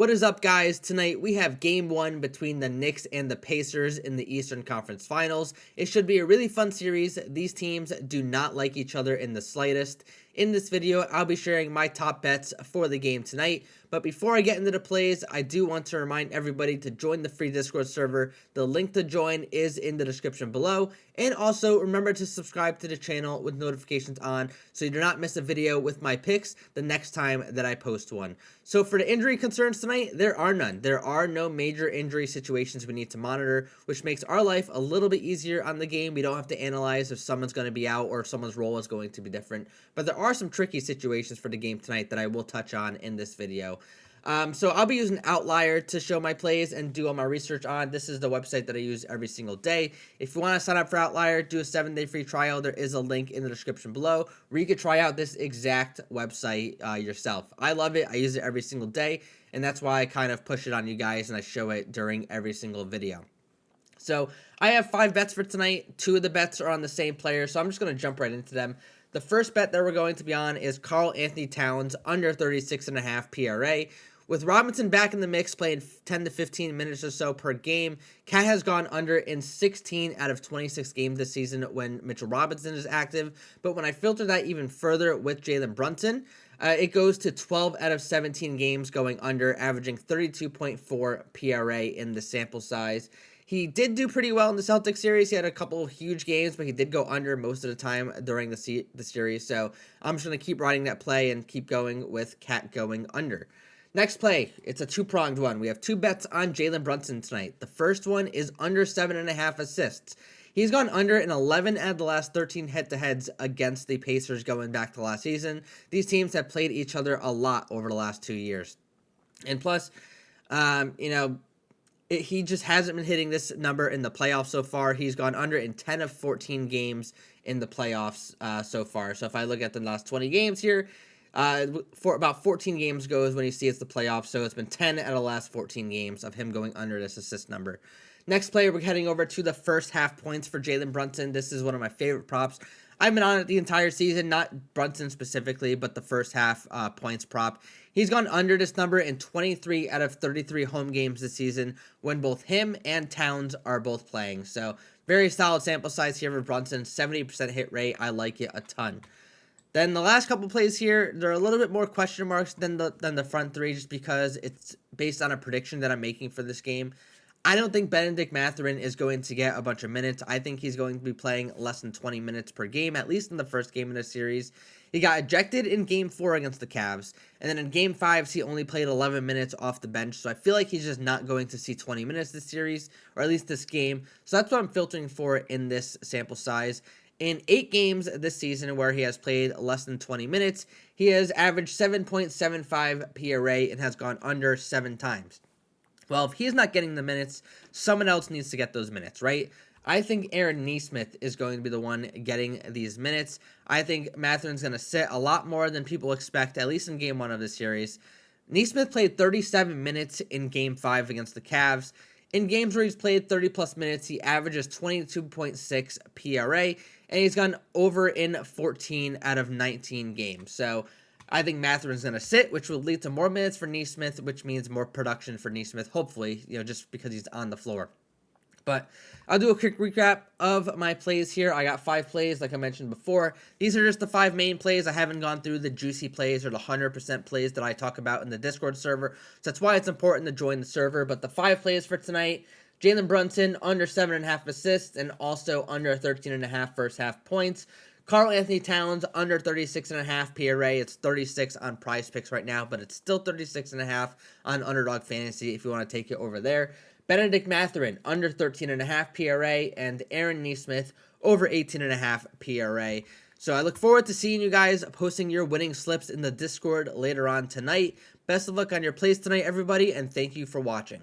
What is up, guys? Tonight we have game one between the Knicks and the Pacers in the Eastern Conference Finals. It should be a really fun series. These teams do not like each other in the slightest. In this video, I'll be sharing my top bets for the game tonight. But before I get into the plays, I do want to remind everybody to join the free Discord server. The link to join is in the description below. And also remember to subscribe to the channel with notifications on so you do not miss a video with my picks the next time that I post one. So for the injury concerns tonight, there are none. There are no major injury situations we need to monitor, which makes our life a little bit easier on the game. We don't have to analyze if someone's going to be out or if someone's role is going to be different. But there are some tricky situations for the game tonight that I will touch on in this video. So I'll be using Outlier to show my plays and do all my research on. This is the website that I use every single day. If you want to sign up for Outlier, do a 7-day free trial. There is a link in the description below where you can try out this exact website yourself. I love it. I use it every single day, and that's why I kind of push it on you guys and I show it during every single video. So I have 5 bets for tonight. 2 of the bets are on the same player, so I'm just going to jump right into them. The first bet that we're going to be on is Karl-Anthony Towns under 36.5 PRA. With Robinson back in the mix, playing 10 to 15 minutes or so per game, Cat has gone under in 16 out of 26 games this season when Mitchell Robinson is active. But when I filter that even further with Jalen Brunson, it goes to 12 out of 17 games going under, averaging 32.4 PRA in the sample size. He did do pretty well in the Celtics series. He had a couple of huge games, but he did go under most of the time during the series. So I'm just going to keep riding that play and keep going with Cat going under. Next play, it's a two-pronged one. We have 2 bets on Jalen Brunson tonight. The first one is under 7.5 assists. He's gone under in 11 out of the last 13 head-to-heads against the Pacers going back to last season. These teams have played each other a lot over the last 2 years. And plus, he just hasn't been hitting this number in the playoffs so far. He's gone under in 10 of 14 games in the playoffs so far. So if I look at the last 20 games here, for about 14 games goes when you see it's the playoffs, so it's been 10 out of the last 14 games of him going under this assist number. Next play, we're heading over to the first half points for Jalen Brunson. This is one of my favorite props. I've been on it the entire season, not Brunson specifically, but the first half points prop. He's gone under this number in 23 out of 33 home games this season when both him and Towns are both playing. So very solid sample size here for Brunson, 70% hit rate. I like it a ton. Then the last couple plays here, they're a little bit more question marks than the front 3 just because it's based on a prediction that I'm making for this game. I don't think Bennedict Mathurin is going to get a bunch of minutes. I think he's going to be playing less than 20 minutes per game, at least in the first game of the series. He got ejected in Game 4 against the Cavs, and then in Game 5, he only played 11 minutes off the bench, so I feel like he's just not going to see 20 minutes this series, or at least this game. So that's what I'm filtering for in this sample size. In 8 games this season where he has played less than 20 minutes, he has averaged 7.75 PRA and has gone under 7 times. Well, if he's not getting the minutes, someone else needs to get those minutes, right? I think Aaron Nesmith is going to be the one getting these minutes. I think Mathurin's going to sit a lot more than people expect, at least in Game 1 of this series. Nesmith played 37 minutes in Game 5 against the Cavs. In games where he's played 30-plus minutes, he averages 22.6 PRA, and he's gone over in 14 out of 19 games. So I think Mathurin's going to sit, which will lead to more minutes for Nesmith, which means more production for Nesmith, hopefully, just because he's on the floor. But I'll do a quick recap of my plays here. I got 5 plays, like I mentioned before. These are just the 5 main plays. I haven't gone through the juicy plays or the 100% plays that I talk about in the Discord server. So that's why it's important to join the server. But the 5 plays for tonight, Jalen Brunson under 7.5 assists and also under 13.5 first half points. Karl-Anthony Towns under 36.5 PRA. It's 36 on PrizePicks right now, but it's still 36.5 on Underdog Fantasy if you want to take it over there. Bennedict Mathurin under 13.5 PRA, and Aaron Nesmith over 18.5 PRA. So I look forward to seeing you guys posting your winning slips in the Discord later on tonight. Best of luck on your plays tonight, everybody, and thank you for watching.